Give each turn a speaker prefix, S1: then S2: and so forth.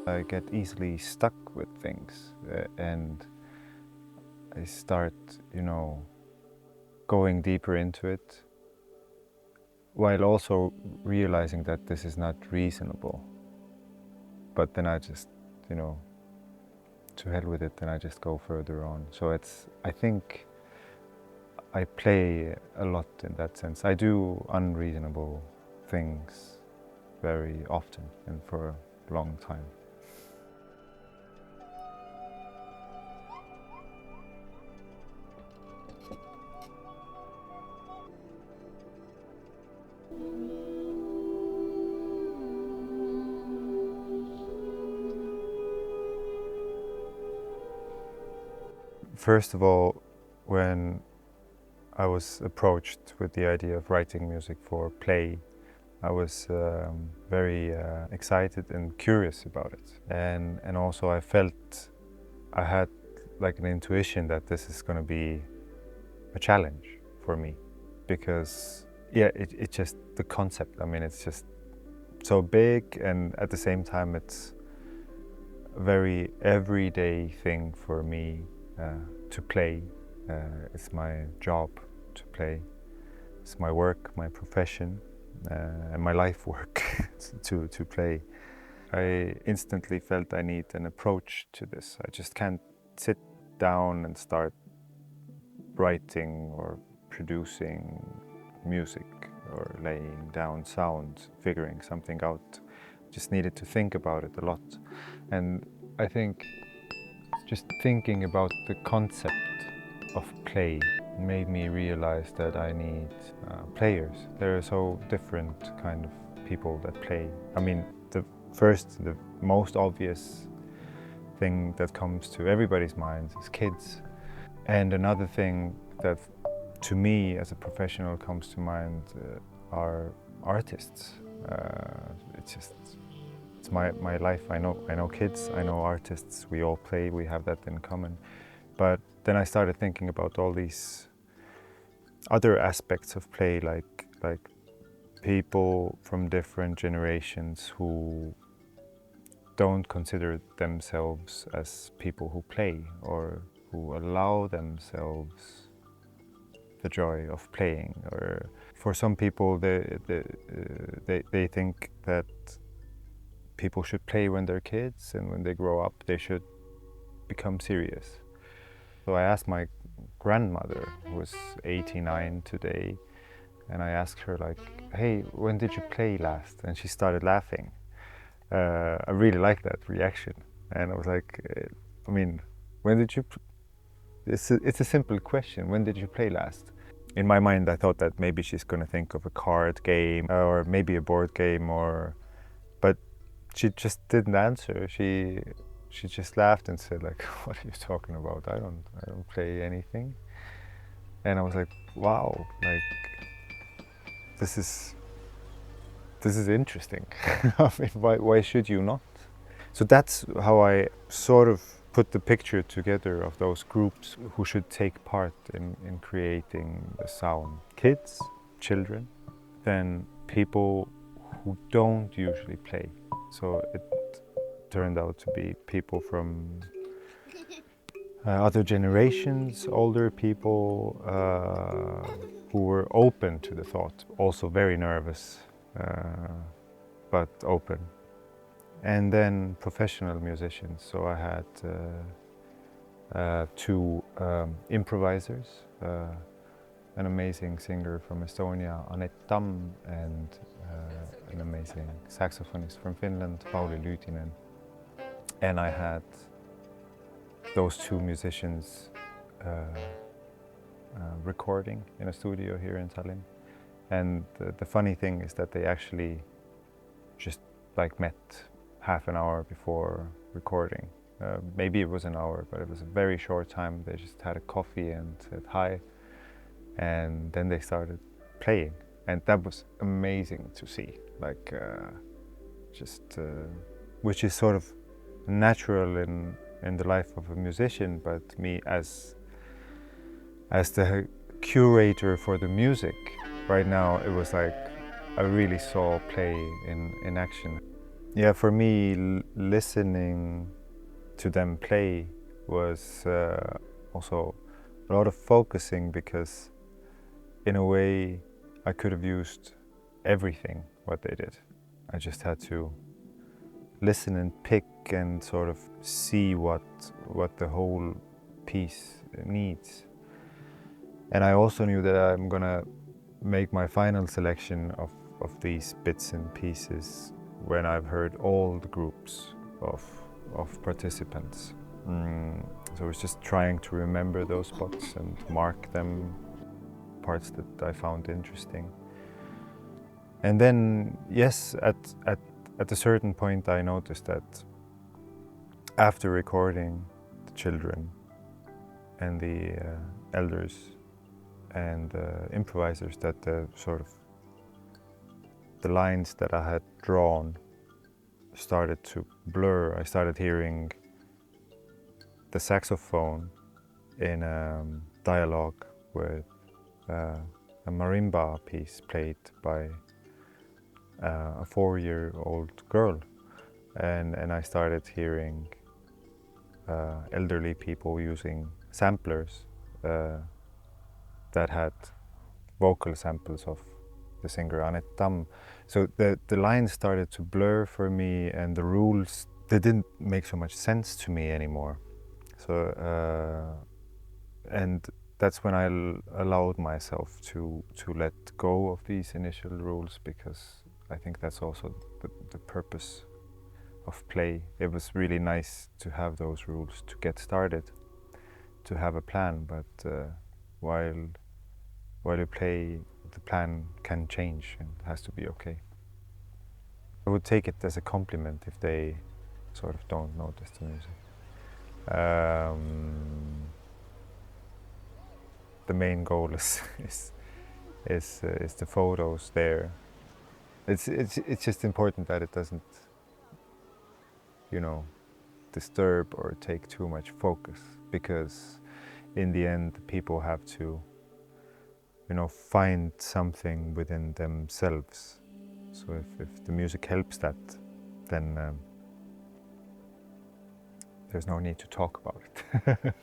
S1: I get easily stuck with things and I start, going deeper into it while also realizing that this is not reasonable. But then I just, to hell with it, then I just go further on. So I think I play a lot in that sense. I do unreasonable things very often and for a long time. First of all, when I was approached with the idea of writing music for play, I was very excited and curious about it. And also I felt I had like an intuition that this is going to be a challenge for me because it just, the concept, I mean, it's just so big and at the same time it's a very everyday thing for me to play. It's my job to play. It's my work, my profession, and my life work to play. I instantly felt I need an approach to this. I just can't sit down and start writing or producing music or laying down sound, figuring something out. Just needed to think about it a lot. And I think just thinking about the concept of play made me realize that I need players. There are so different kind of people that play. I mean, the most obvious thing that comes to everybody's minds is kids. And another thing that to me as a professional comes to mind are artists. It's my life. I know kids, I know artists, we all play, we have that in common. But then I started thinking about all these other aspects of play, like people from different generations who don't consider themselves as people who play or who allow themselves the joy of playing. Or for some people, they think that people should play when they're kids, and when they grow up, they should become serious. So I asked my grandmother, who was 89 today, and I asked her, like, hey, when did you play last? And she started laughing. I really liked that reaction. And I was like, I mean, when did you... It's a simple question. When did you play last? In my mind, I thought that maybe she's going to think of a card game or maybe a board game, but she just didn't answer. She just laughed and said, like, what are you talking about? I don't play anything. And I was like, wow, like, this is interesting. I mean, why should you not? So that's how I sort of put the picture together of those groups who should take part in creating the sound. Kids, children, then people who don't usually play. So it turned out to be people from other generations, older people who were open to the thought, also very nervous, but open. And then professional musicians. So I had two improvisers, an amazing singer from Estonia, Anett Tamm, and an amazing saxophonist from Finland, Pauli Lyytinen. And I had those two musicians recording in a studio here in Tallinn. And the funny thing is that they actually just like met half an hour before recording. Maybe it was an hour, but it was a very short time. They just had a coffee and said hi, and then they started playing. And that was amazing to see, like which is sort of natural in the life of a musician, but me as the curator for the music, right now it was like I really saw play in action. Yeah, for me, listening to them play was also a lot of focusing, because in a way I could have used everything what they did. I just had to listen and pick and sort of see what the whole piece needs. And I also knew that I'm gonna make my final selection of these bits and pieces when I've heard all the groups of participants. So I was just trying to remember those spots and mark them, parts that I found interesting. And then, yes, at a certain point I noticed that after recording the children and the elders and improvisers, that the sort of the lines that I had drawn started to blur. I started hearing the saxophone in a dialogue with a marimba piece played by a 4-year-old girl, and I started hearing elderly people using samplers that had vocal samples of the singer Anett Tamm. So the lines started to blur for me, and the rules, they didn't make so much sense to me anymore. So and that's when I allowed myself to let go of these initial rules, because I think that's also the purpose of play. It was really nice to have those rules to get started, to have a plan, but while you play, the plan can change and it has to be okay. I would take it as a compliment if they sort of don't notice the music. The main goal is the photos there. It's just important that it doesn't, you know, disturb or take too much focus, because in the end people have to, you know, find something within themselves. So if the music helps that, then there's no need to talk about it.